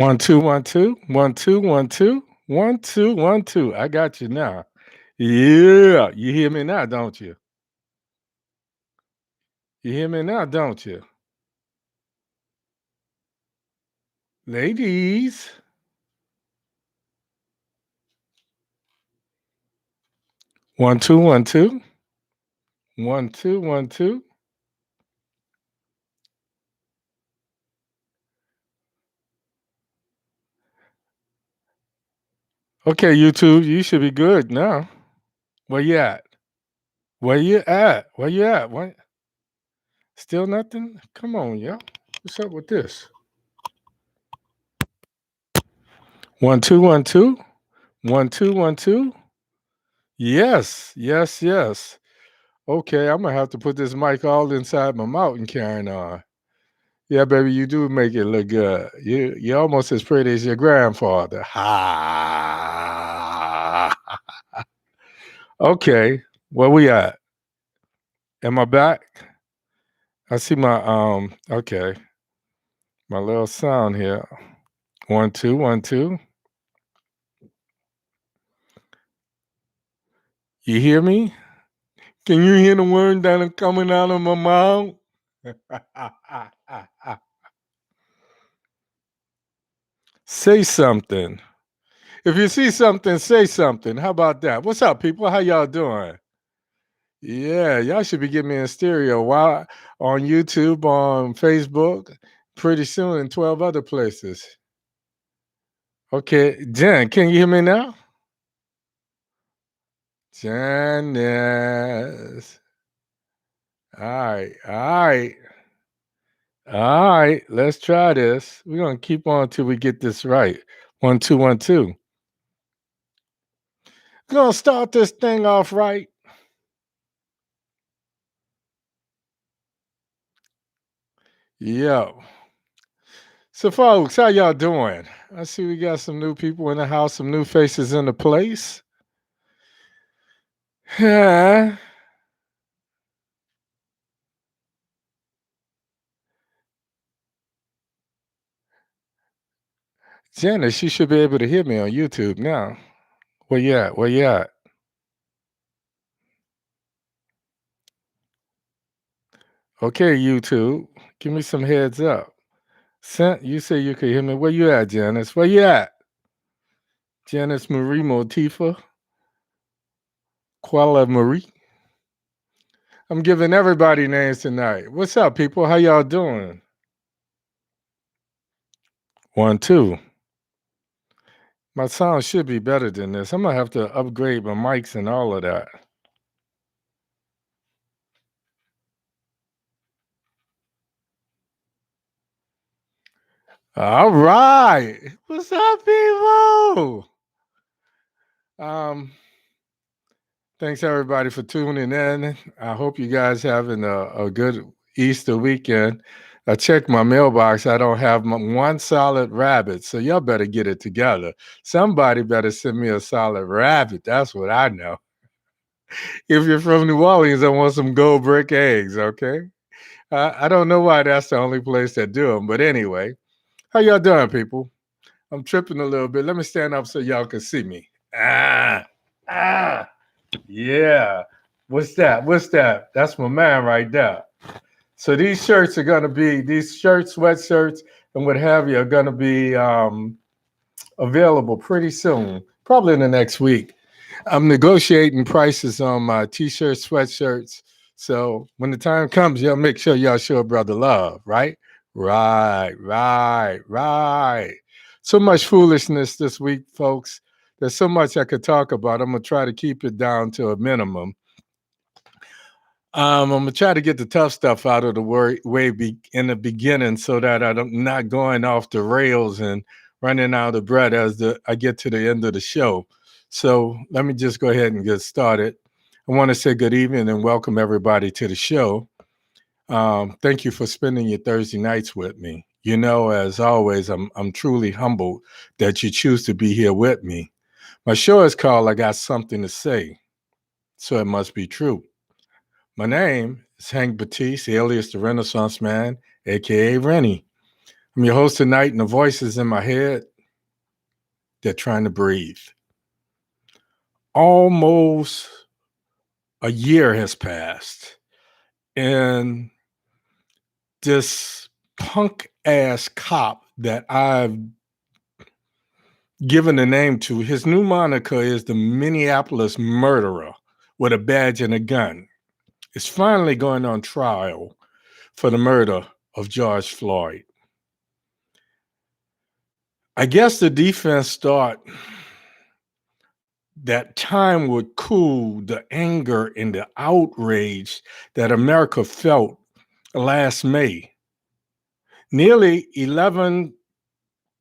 One, two, one, two, one, two, one, two, one, two, one, two. I got you now. Yeah, you hear me now, don't you? You hear me now, don't you? Ladies. One, two, one, two, one, two, one, two. Okay, YouTube, you should be good now. Where you at? Where you at? Where you at? What? Still nothing? Come on, yo. What's up with this? One, two, one, two, one, two, one, two. Yes, yes, yes. Okay, I'm gonna have to put this mic all inside my mouth and carrying on. Yeah, baby, you do make it look good. You're almost as pretty as your grandfather. Ha. Okay, where we at? Am I back? I see my okay, my little sound here. One, two, one, two. You hear me? Can you hear the word that are coming out of my mouth? Say something. If you see something, say something. How about that? What's up, people? How y'all doing? Yeah, y'all should be getting me in stereo. Why on YouTube, on Facebook, pretty soon in 12 other places. Okay, Jen, can you hear me now? Janice. All right, all right, all right. Let's try this. We're gonna keep on till we get this right. One, two, one, two. Gonna start this thing off right. Yo. So, folks, how y'all doing? I see we got some new people in the house, some new faces in the place. Yeah. Janice, she should be able to hear me on YouTube now. Where you at? Where you at? Okay, YouTube. Give me some heads up. Sent, you say you can hear me. Where you at, Janice? Where you at? Janice Marie Motifa. Kuala Marie. I'm giving everybody names tonight. What's up, people? How y'all doing? One, two. My sound should be better than this. I'm gonna have to upgrade my mics and all of that. All right. What's up, people? Um, Thanks everybody for tuning in. I hope you guys having a good Easter weekend. I checked my mailbox. I don't have one solid rabbit, so y'all better get it together. Somebody better send me a solid rabbit. That's what I know. If you're from New Orleans, I want some gold brick eggs. Okay. I don't know why that's the only place that do them, but anyway, how y'all doing, people? I'm tripping a little bit. Let me stand up so y'all can see me. Ah. Yeah. What's that? What's that? That's my man right there. So these shirts are gonna be these shirts, sweatshirts, and what have you are gonna be available pretty soon, probably in the next week. I'm negotiating prices on my t-shirts, sweatshirts. So when the time comes, y'all make sure y'all show a brother love, right? Right, right, right. So much foolishness this week, folks. There's so much I could talk about. I'm gonna try to keep it down to a minimum. I'm gonna try to get the tough stuff out of the way in the beginning, so that I'm not going off the rails and running out of breath as I get to the end of the show. So let me just go ahead and get started. I want to say good evening and welcome everybody to the show. Thank you for spending your Thursday nights with me. You know, as always, I'm truly humbled that you choose to be here with me. My show is called "I Got Something to Say," so it must be true. My name is Hank Batiste, alias the Renaissance Man, aka Rennie. I'm your host tonight, and the voices in my head, they're trying to breathe. Almost a year has passed, and this punk ass cop that I've given a name to, his new moniker is the Minneapolis Murderer with a badge and a gun, is finally going on trial for the murder of George Floyd. I guess the defense thought that time would cool the anger and the outrage that America felt last May. Nearly 11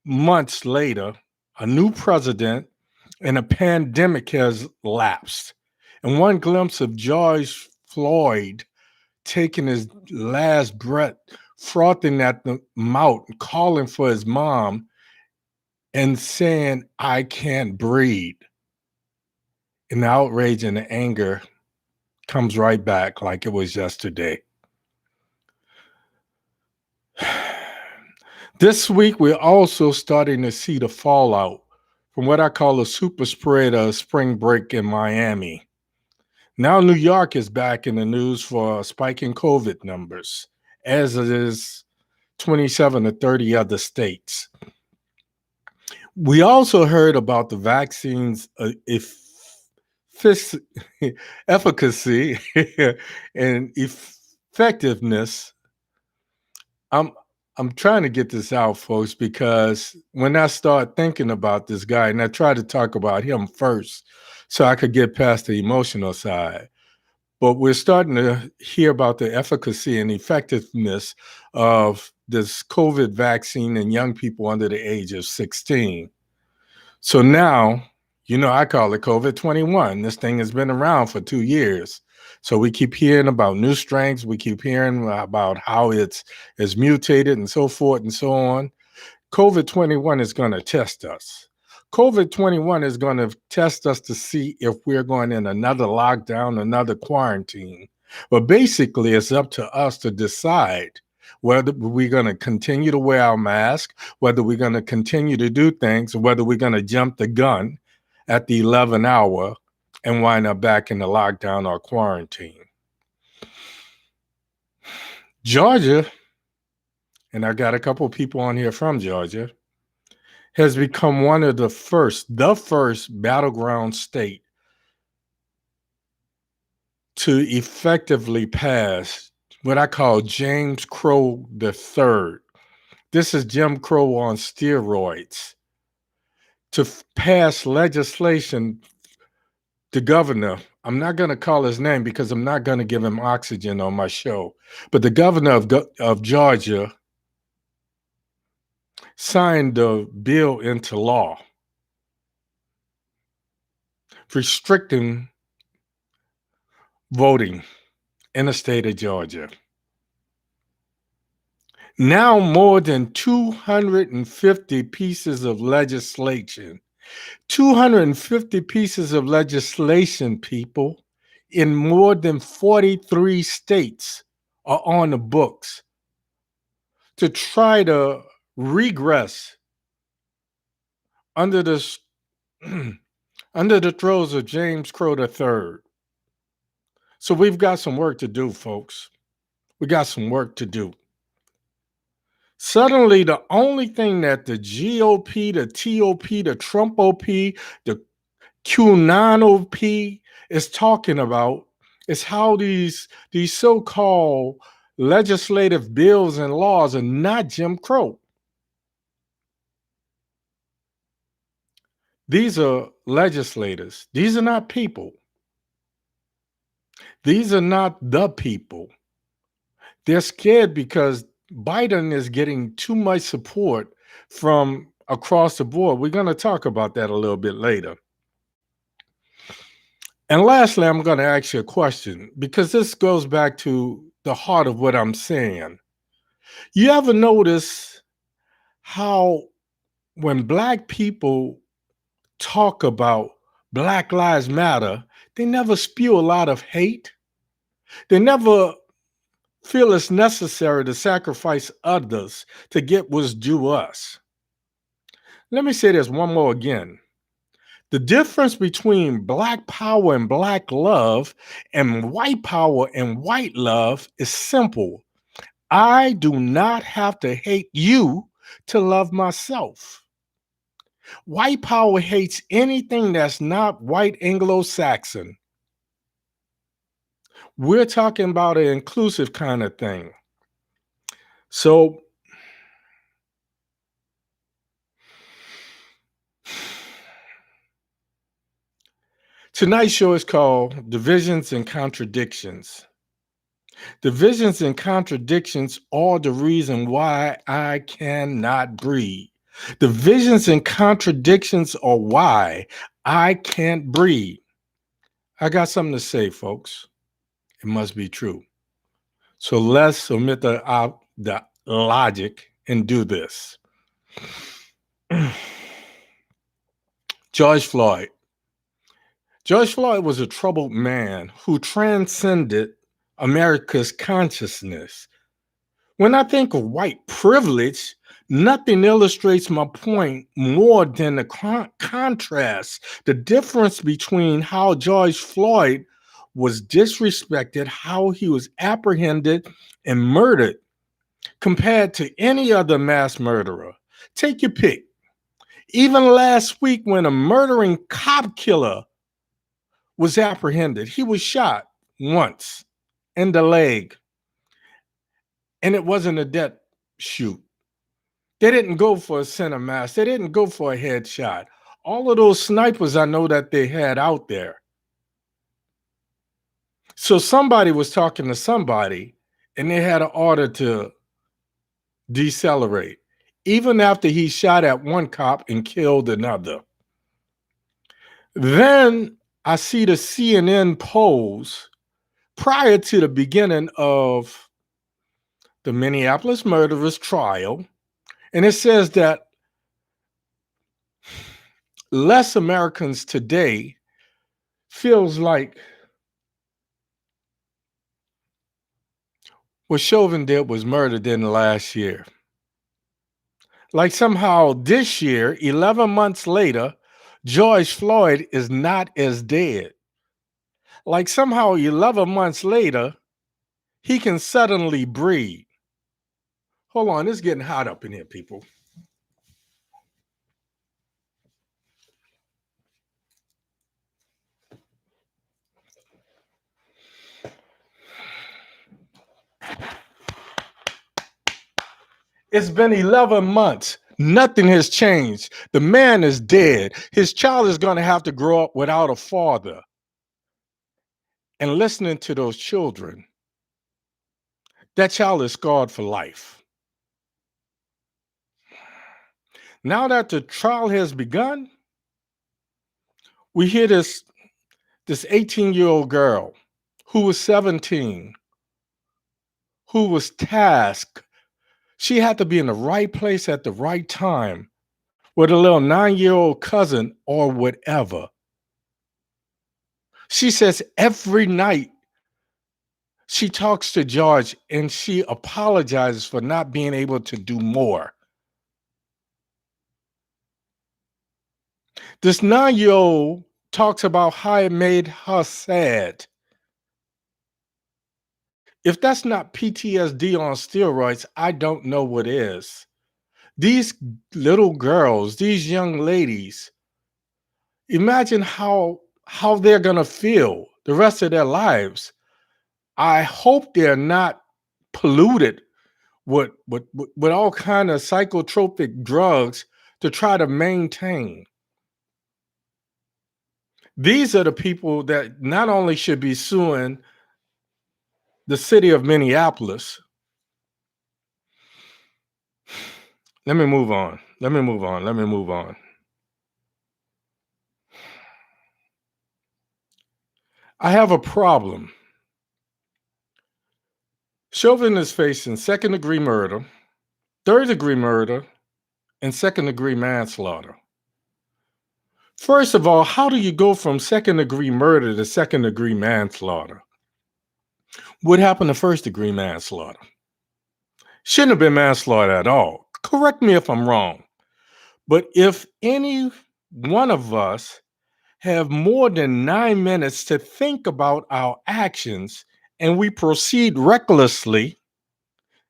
months later, a new president and a pandemic has lapsed. And one glimpse of George Floyd taking his last breath, frothing at the mouth, calling for his mom, and saying, "I can't breathe." And the outrage and the anger comes right back like it was yesterday. This week, we're also starting to see the fallout from what I call a super spreader spring break in Miami. Now, New York is back in the news for spiking COVID numbers, as it is 27 to 30 other states. We also heard about the vaccine's efficacy and effectiveness. I'm trying to get this out, folks, because when I start thinking about this guy, and I try to talk about him first so I could get past the emotional side, but we're starting to hear about the efficacy and effectiveness of this COVID vaccine in young people under the age of 16. So now, I call it COVID-21. This thing has been around for 2 years. So we keep hearing about new strains. We keep hearing about how it's mutated and so forth and so on. COVID-21 is going to test us. COVID-21 is going to test us to see if we're going in another lockdown, another quarantine. But basically, it's up to us to decide whether we're going to continue to wear our mask, whether we're going to continue to do things, or whether we're going to jump the gun at the 11th hour and wind up back in the lockdown or quarantine. Georgia, and I got a couple of people on here from Georgia, has become one of the first battleground state to effectively pass what I call James Crow III. This is Jim Crow on steroids. To pass legislation, the governor, I'm not going to call his name because I'm not going to give him oxygen on my show, but the governor of Georgia signed the bill into law, restricting voting in the state of Georgia. Now more than 250 pieces of legislation, 250 pieces of legislation, people, in more than 43 states are on the books to try to regress under the throes of James Crow III. So we've got some work to do, folks. We got some work to do. Suddenly, the only thing that the GOP, the TOP, the Trump OP, the QAnon OP is talking about is how these so-called legislative bills and laws are not Jim Crow. These are legislators. These are not people. These are not the people. They're scared because Biden is getting too much support from across the board. We're going to talk about that a little bit later. And lastly, I'm going to ask you a question because this goes back to the heart of what I'm saying. You ever notice how when Black people talk about Black Lives Matter, they never spew a lot of hate? They never feel it's necessary to sacrifice others to get what's due us. Let me say this one more again. The difference between black power and black love and white power and white love is simple. I do not have to hate you to love myself. White power hates anything that's not white Anglo Saxon. We're talking about an inclusive kind of thing. So, tonight's show is called Divisions and Contradictions. Divisions and contradictions are the reason why I cannot breathe. Divisions and contradictions are why I can't breathe. I got something to say, folks. It must be true. So let's omit the logic and do this. George Floyd. George Floyd was a troubled man who transcended America's consciousness. When I think of white privilege, nothing illustrates my point more than the contrast, the difference between how George Floyd was disrespected, how he was apprehended and murdered, compared to any other mass murderer. Take your pick. Even last week, when a murdering cop killer was apprehended, he was shot once in the leg. And it wasn't a death shoot. They didn't go for a center mass. They didn't go for a headshot. All of those snipers I know that they had out there. So somebody was talking to somebody and they had an order to decelerate, even after he shot at one cop and killed another. Then I see the CNN polls prior to the beginning of the Minneapolis murderers trial. And it says that less Americans today feels like what Chauvin did was murder than last year. Like somehow this year, 11 months later, George Floyd is not as dead. Like somehow 11 months later, he can suddenly breathe. Hold on, it's getting hot up in here, people. It's been 11 months. Nothing has changed. The man is dead. His child is going to have to grow up without a father. And listening to those children, that child is scarred for life. Now that the trial has begun, we hear this 18-year-old girl who was 17, who was tasked. She had to be in the right place at the right time with a little 9-year-old cousin or whatever. She says every night she talks to George and she apologizes for not being able to do more. This 9-year-old talks about how it made her sad. If that's not PTSD on steroids, I don't know what is. These little girls, these young ladies, imagine how they're going to feel the rest of their lives. I hope they're not polluted with all kind of psychotropic drugs to try to maintain. These are the people that not only should be suing the city of Minneapolis. Let me move on. I have a problem. Chauvin is facing second-degree murder, third-degree murder, and second-degree manslaughter. First of all, how do you go from second-degree murder to second-degree manslaughter? What happened to first degree manslaughter? Shouldn't have been manslaughter at all. Correct me if I'm wrong. But if any one of us have more than 9 minutes to think about our actions and we proceed recklessly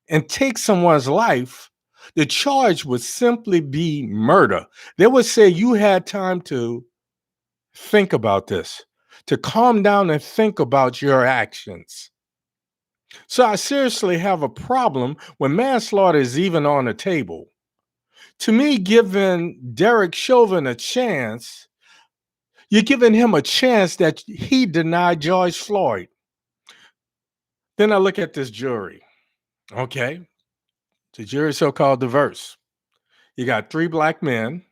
and take someone's life, the charge would simply be murder. They would say you had time to think about this, to calm down and think about your actions. So I seriously have a problem when manslaughter is even on the table. To me, giving Derek Chauvin a chance, you're giving him a chance that he denied George Floyd. Then I look at this jury. Okay, the jury is so-called diverse. You got 3 black men,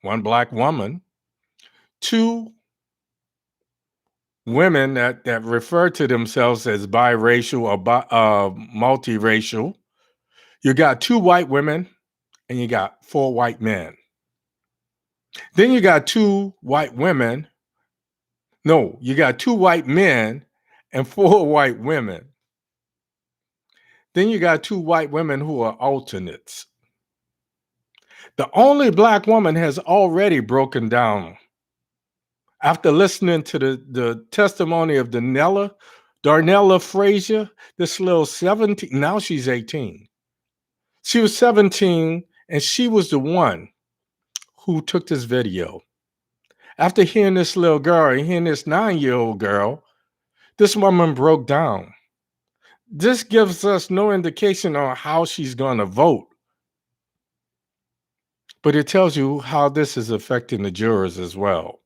1 black woman, 2 women that refer to themselves as biracial or multiracial. You got 2 white women and you got 4 white men. Then you got 2 white women. No, you got 2 white men and 4 white women. Then you got 2 white women who are alternates. The only black woman has already broken down after listening to the testimony of Darnella Frazier, this little 17, now she's 18. She was 17 and she was the one who took this video. After hearing this little girl and hearing this 9-year-old girl, this woman broke down. This gives us no indication on how she's going to vote, but it tells you how this is affecting the jurors as well.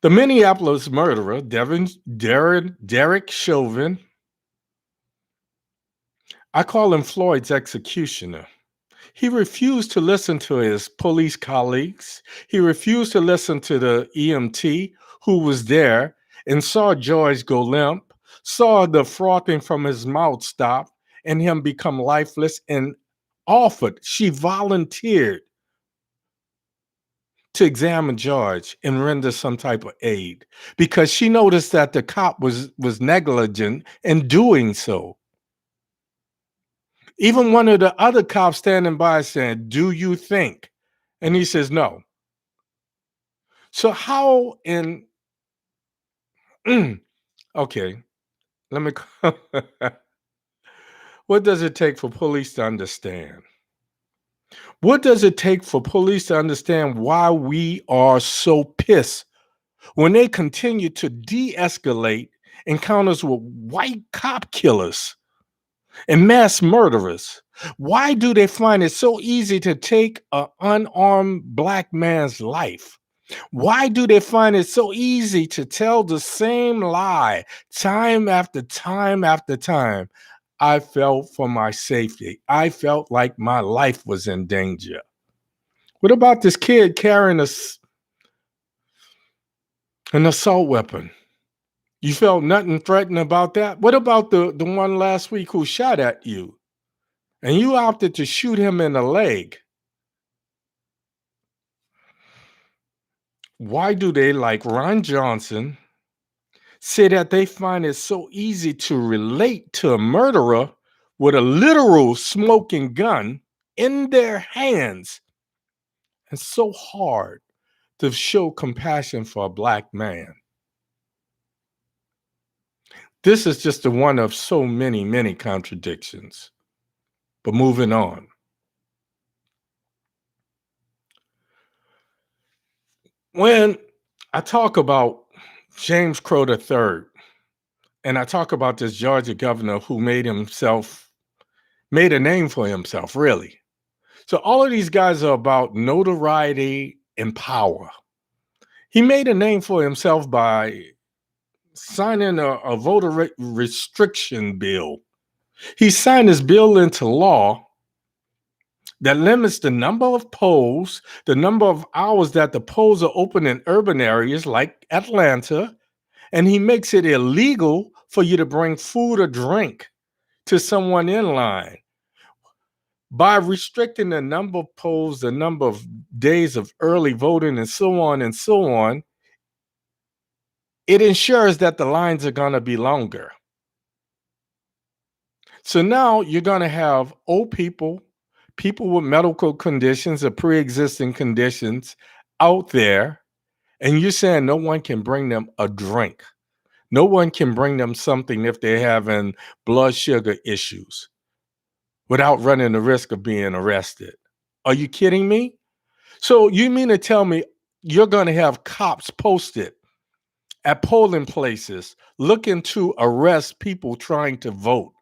The Minneapolis murderer, Derek Chauvin, I call him Floyd's executioner. He refused to listen to his police colleagues. He refused to listen to the EMT who was there and saw George go limp, saw the frothing from his mouth stop and him become lifeless, and she volunteered to examine George and render some type of aid because she noticed that the cop was negligent in doing so. Even one of the other cops standing by saying, "Do you think?" And he says, "No." So how in okay, let me what does it take for police to understand? What does it take for police to understand why we are so pissed when they continue to de-escalate encounters with white cop killers and mass murderers? Why do they find it so easy to take an unarmed black man's life? Why do they find it so easy to tell the same lie time after time after time? I felt for my safety. I felt like my life was in danger. What about this kid carrying an assault weapon? You felt nothing threatening about that? What about the one last week who shot at you and you opted to shoot him in the leg? Why do they, like Ron Johnson, say that they find it so easy to relate to a murderer with a literal smoking gun in their hands and so hard to show compassion for a black man? This is just the one of so many, many contradictions. But moving on. When I talk about James Crow III, and I talk about this Georgia governor who made a name for himself, really. So all of these guys are about notoriety and power. He made a name for himself by signing a voter restriction bill. He signed this bill into law that limits the number of polls, the number of hours that the polls are open in urban areas like Atlanta, and he makes it illegal for you to bring food or drink to someone in line. By restricting the number of polls, the number of days of early voting, and so on, it ensures that the lines are going to be longer. So now you're going to have old people, people with medical conditions or pre-existing conditions out there, and you're saying no one can bring them a drink. No one can bring them something if they're having blood sugar issues without running the risk of being arrested. Are you kidding me? So you mean to tell me you're going to have cops posted at polling places looking to arrest people trying to vote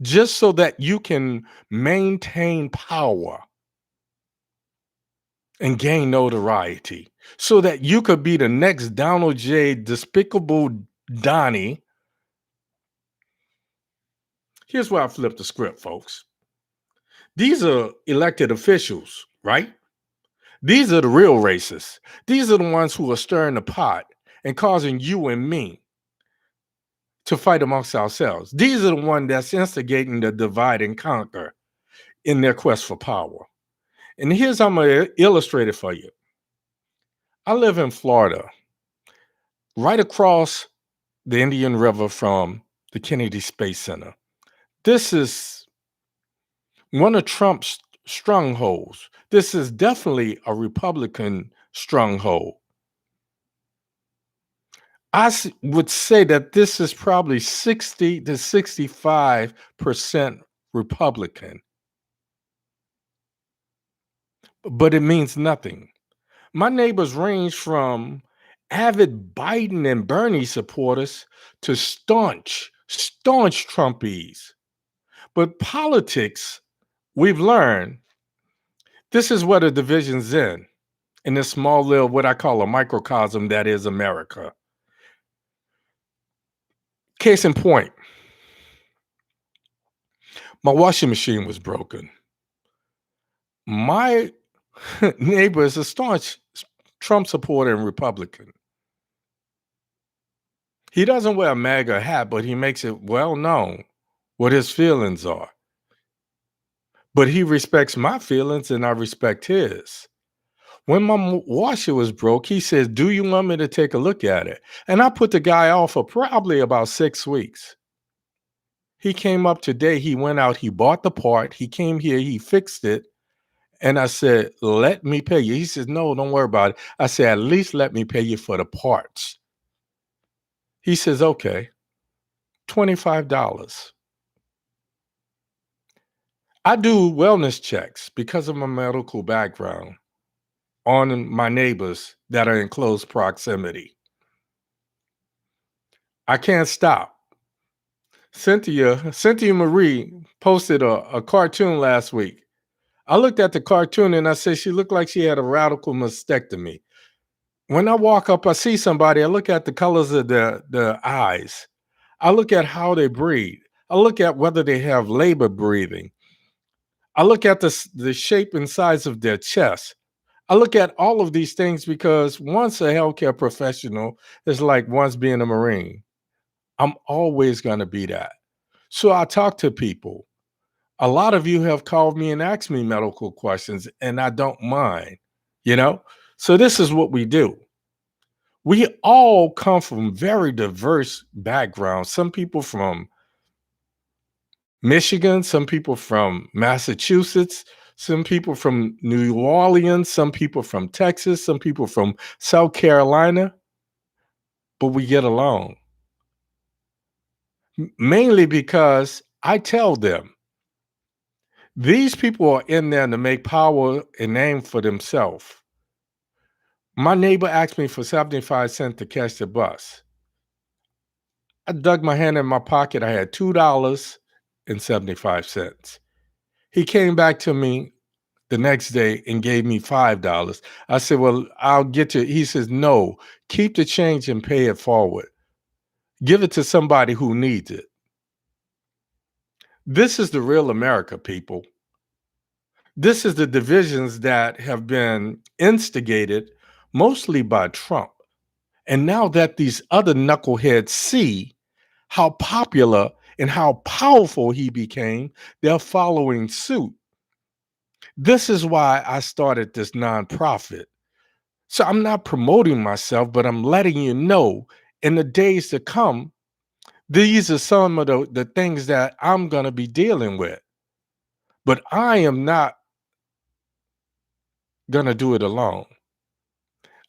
just so that you can maintain power and gain notoriety, so that you could be the next Donald J. Despicable Donnie? Here's where I flip the script, folks. These are elected officials, right? These are the real racists. These are the ones who are stirring the pot and causing you and me to fight amongst ourselves. These are the ones that's instigating the divide and conquer in their quest for power. And here's how I'm going to illustrate it for you. I live in Florida, right across the Indian River from the Kennedy Space Center. This is one of Trump's strongholds. This is definitely a Republican stronghold. Would say that this is probably 60 to 65% Republican, but it means nothing. My neighbors range from avid Biden and Bernie supporters to staunch Trumpies. But politics, we've learned, this is where the division's in this small little, what I call a microcosm that is America. Case in point, my washing machine was broken. My neighbor is a staunch Trump supporter and Republican. He doesn't wear a MAGA hat, but he makes it well known what his feelings are. But he respects my feelings and I respect his. When my washer was broke, he says, "Do you want me to take a look at it?" And I put the guy off for probably about 6 weeks. He came up today. He went out, he bought the part, he came here, he fixed it. And I said, "Let me pay you." He says, "No, don't worry about it." I said, "At least let me pay you for the parts." He says, "Okay, $25. I do wellness checks because of my medical background on my neighbors that are in close proximity. I can't stop. Cynthia Marie posted a cartoon last week. I looked at the cartoon and I said she looked like she had a radical mastectomy. When I walk up, I see somebody, I look at the colors of the eyes. I look at how they breathe. I look at whether they have labor breathing. I look at the shape and size of their chest. I look at all of these things because once a healthcare professional is like once being a Marine. I'm always going to be that. So I talk to people. A lot of you have called me and asked me medical questions, and I don't mind, you know? So this is what we do. We all come from very diverse backgrounds. Some people from Michigan, some people from Massachusetts, some people from New Orleans, some people from Texas, some people from South Carolina, but we get along. Mainly because I tell them these people are in there to make power and name for themselves. My neighbor asked me for 75 cents to catch the bus. I dug my hand in my pocket. I had $2.75. He came back to me the next day and gave me $5. I said, "Well, I'll get you." He says, "No, keep the change and pay it forward. Give it to somebody who needs it." This is the real America, people. This is the divisions that have been instigated mostly by Trump. And now that these other knuckleheads see how popular and how powerful he became, they're following suit. This is why I started this nonprofit. So I'm not promoting myself, but I'm letting you know in the days to come, these are some of the things that I'm going to be dealing with. But I am not going to do it alone.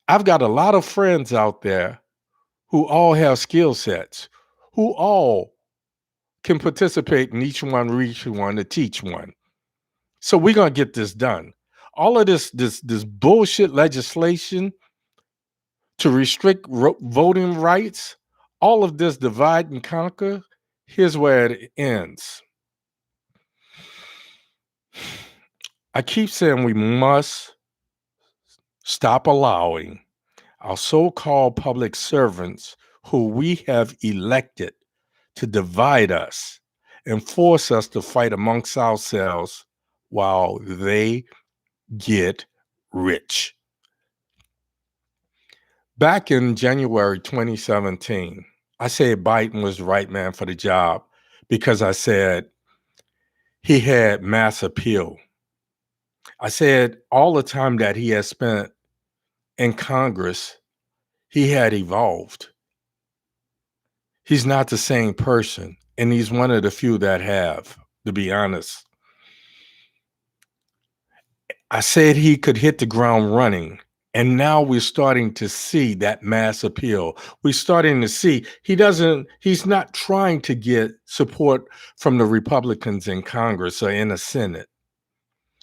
I've got a lot of friends out there who all have skill sets, who all can participate in each one, reach one, to teach one. So we're gonna get this done. All of this bullshit legislation to restrict voting rights, all of this divide and conquer. Here's where it ends. I keep saying we must stop allowing our so-called public servants who we have elected to divide us and force us to fight amongst ourselves while they get rich. Back in January 2017, I said Biden was the right man for the job because I said he had mass appeal. I said all the time that he had spent in Congress, he had evolved. He's not the same person, and he's one of the few that have, to be honest. I said he could hit the ground running. And now we're starting to see that mass appeal. We're starting to see he's not trying to get support from the Republicans in Congress or in the Senate.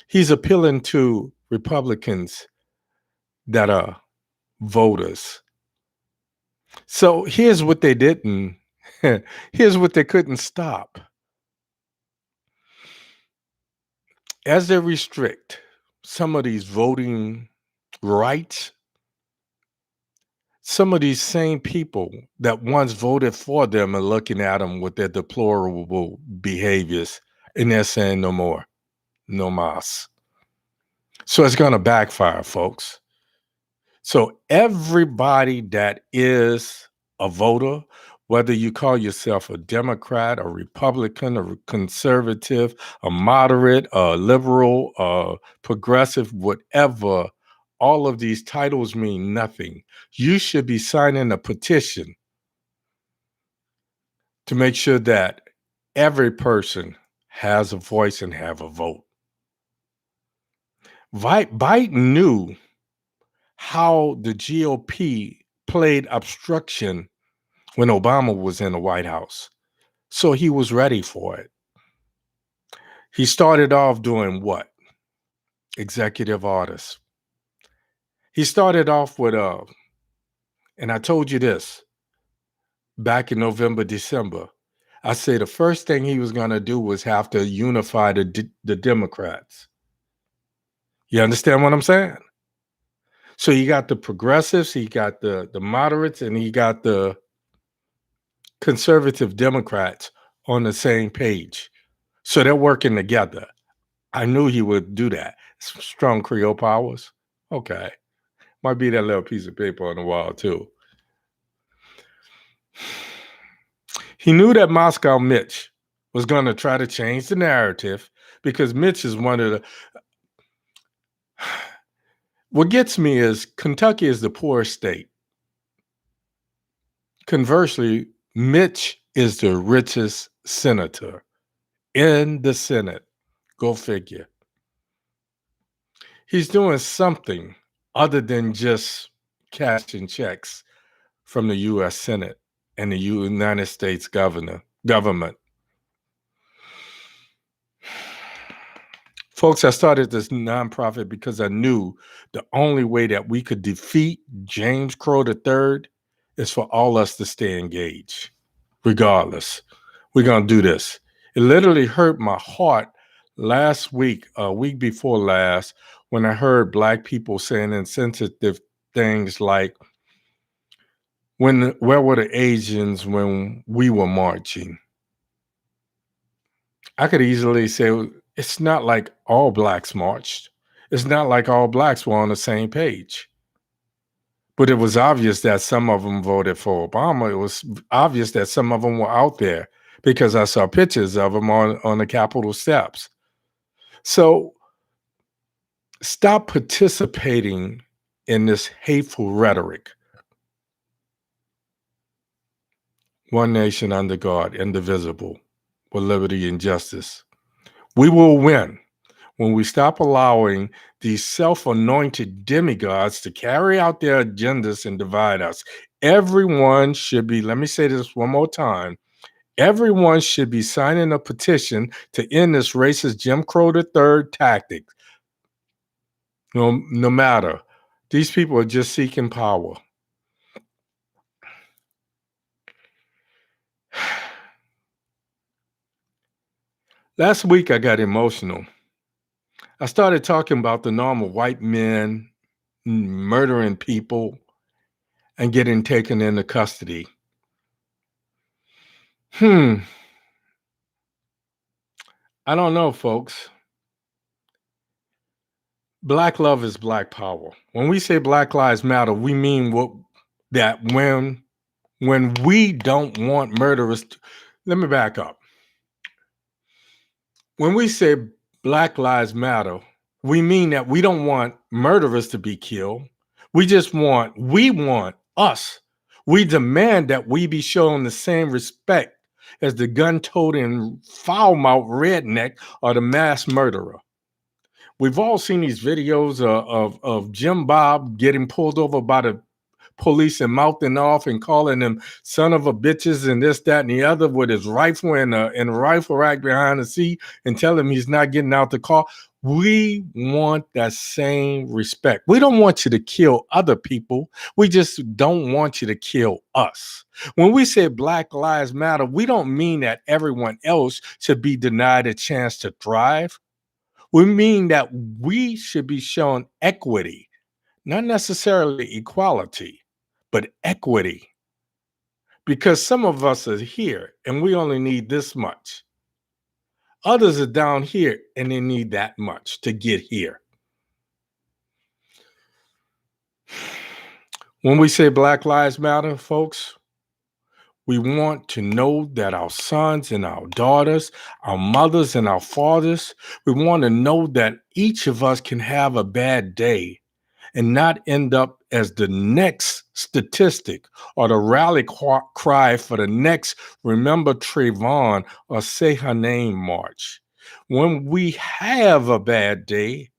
He's appealing to Republicans that are voters. So here's what they didn't, here's what they couldn't stop. As they restrict some of these voting rights, some of these same people that once voted for them are looking at them with their deplorable behaviors, and they're saying no more, no mas. So it's going to backfire, folks. So everybody that is a voter, whether you call yourself a Democrat, a Republican, a conservative, a moderate, a liberal, a progressive, whatever, all of these titles mean nothing. You should be signing a petition to make sure that every person has a voice and have a vote. Biden knew how the GOP played obstruction when Obama was in the White House. So he was ready for it. He started off doing what? Executive orders. He started off with, and I told you this back in November, December. I said the first thing he was going to do was have to unify the Democrats. You understand what I'm saying? So you got the progressives, he got the moderates, and he got the conservative Democrats on the same page. So they're working together. I knew he would do that. Strong Creole powers. Okay. Might be that little piece of paper on the wall, too. He knew that Moscow Mitch was going to try to change the narrative because Mitch is one of the. What gets me is Kentucky is the poorest state. Conversely, Mitch is the richest senator in the Senate. Go figure. He's doing something other than just cashing checks from the U.S. Senate and the United States government. Folks, I started this nonprofit because I knew the only way that we could defeat James Crow III is for all us to stay engaged. Regardless, we're going to do this. It literally hurt my heart last week, a week before last, when I heard Black people saying insensitive things like, where were the Asians when we were marching? I could easily say it's not like all Blacks marched. It's not like all Blacks were on the same page. But it was obvious that some of them voted for Obama. It was obvious that some of them were out there because I saw pictures of them on the Capitol steps. So stop participating in this hateful rhetoric. One nation under God, indivisible, with liberty and justice. We will win when we stop allowing these self-anointed demigods to carry out their agendas and divide us. Everyone should be, let me say this one more time, everyone should be signing a petition to end this racist Jim Crow the third tactic. No matter. These people are just seeking power. Last week, I got emotional. I started talking about the normal white men murdering people and getting taken into custody. I don't know, folks. Black love is black power. When we say Black Lives Matter, we mean that when we don't want murderers. Let me back up. When we say Black Lives Matter, we mean that we don't want murderers to be killed. We want us. We demand that we be shown the same respect as the gun-toting, foul-mouthed redneck or the mass murderer. We've all seen these videos of Jim Bob getting pulled over by the police and mouthing off and calling them son of a bitches and this, that, and the other with his rifle and a rifle rack behind the seat and tell him he's not getting out the car. We want that same respect. We don't want you to kill other people. We just don't want you to kill us. When we say Black Lives Matter, we don't mean that everyone else should be denied a chance to thrive. We mean that we should be shown equity, not necessarily equality, but equity. Because some of us are here and we only need this much. Others are down here and they need that much to get here. When we say Black Lives Matter, folks, we want to know that our sons and our daughters, our mothers and our fathers, we want to know that each of us can have a bad day and not end up as the next statistic or the rally cry for the next Remember Trayvon or Say Her Name march. When we have a bad day,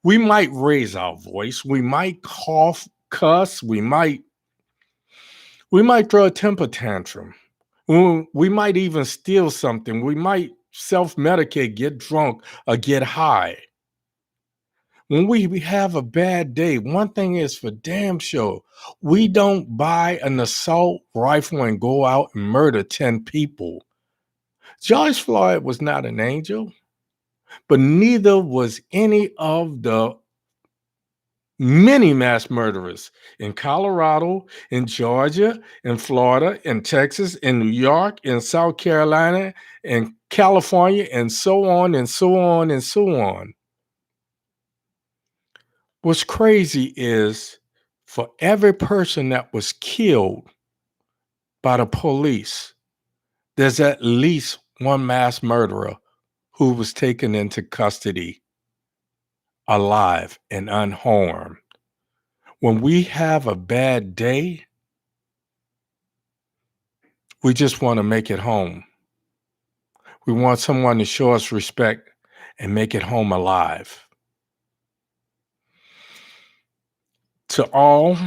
we might raise our voice, we might cough, cuss, we might throw a temper tantrum. We might even steal something. We might self-medicate, get drunk, or get high. When we have a bad day, one thing is for damn sure, we don't buy an assault rifle and go out and murder 10 people. George Floyd was not an angel, but neither was any of the many mass murderers in Colorado, in Georgia, in Florida, in Texas, in New York, in South Carolina, in California, and so on and so on and so on. What's crazy is for every person that was killed by the police, there's at least one mass murderer who was taken into custody alive and unharmed. When we have a bad day, we just want to make it home. We want someone to show us respect and make it home alive. To all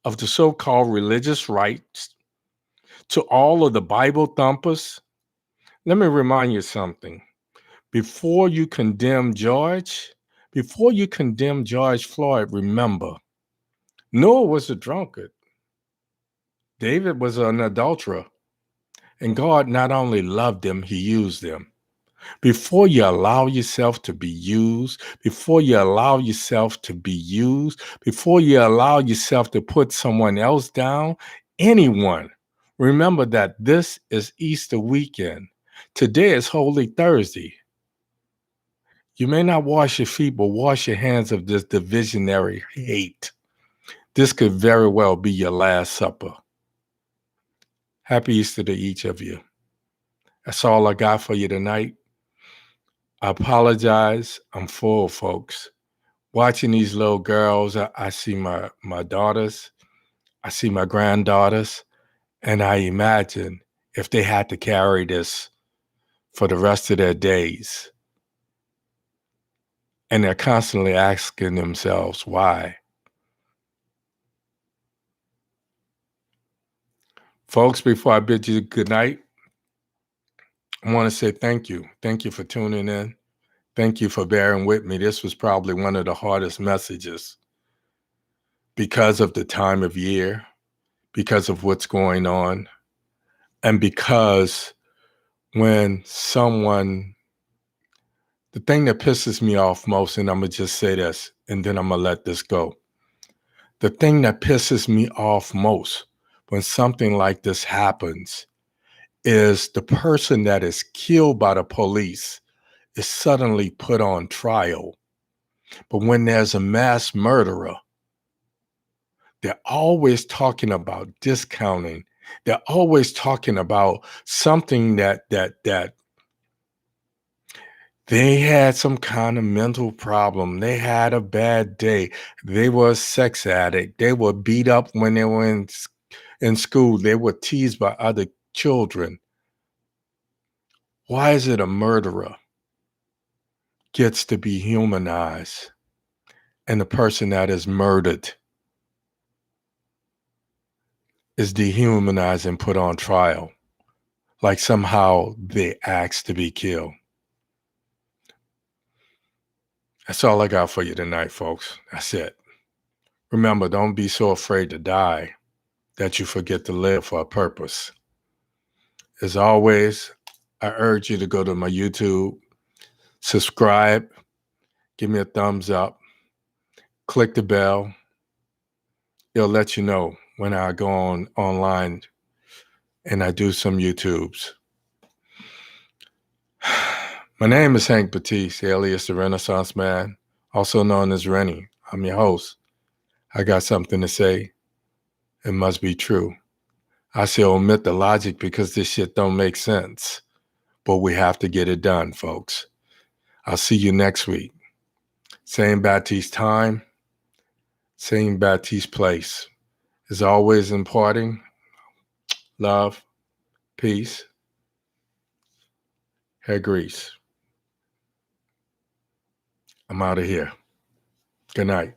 of the so-called religious rights, to all of the Bible thumpers, let me remind you something. Before you condemn George Floyd, remember, Noah was a drunkard. David was an adulterer. And God not only loved them, he used them. Before you allow yourself to be used, before you allow yourself to put someone else down, anyone, remember that this is Easter weekend. Today is Holy Thursday. You may not wash your feet, but wash your hands of this divisionary hate. This could very well be your last supper. Happy Easter to each of you. That's all I got for you tonight. I apologize. I'm full, folks. Watching these little girls, I see my daughters, I see my granddaughters, and I imagine if they had to carry this for the rest of their days, and they're constantly asking themselves why. Folks, before I bid you good night, I want to say thank you. Thank you for tuning in. Thank you for bearing with me. This was probably one of the hardest messages because of the time of year, because of what's going on, and because when someone, the thing that pisses me off most, and I'm going to just say this, and then I'm going to let this go. The thing that pisses me off most when something like this happens is the person that is killed by the police is suddenly put on trial. But when there's a mass murderer, they're always talking about discounting. They're always talking about something that they had some kind of mental problem. They had a bad day. They were a sex addict. They were beat up when they were in school. They were teased by other children. Why is it a murderer gets to be humanized and the person that is murdered is dehumanized and put on trial? Like somehow they asked to be killed. That's all I got for you tonight, folks. That's it. Remember, don't be so afraid to die that you forget to live for a purpose. As always, I urge you to go to my YouTube, subscribe, give me a thumbs up, click the bell. It'll let you know when I go online and I do some YouTubes. My name is Hank Batiste, alias the Renaissance Man, also known as Rennie. I'm your host. I got something to say. It must be true. I say omit the logic because this shit don't make sense. But we have to get it done, folks. I'll see you next week. Same Baptiste time, same Baptiste place. As always, imparting love, peace, hair grease. I'm out of here. Good night.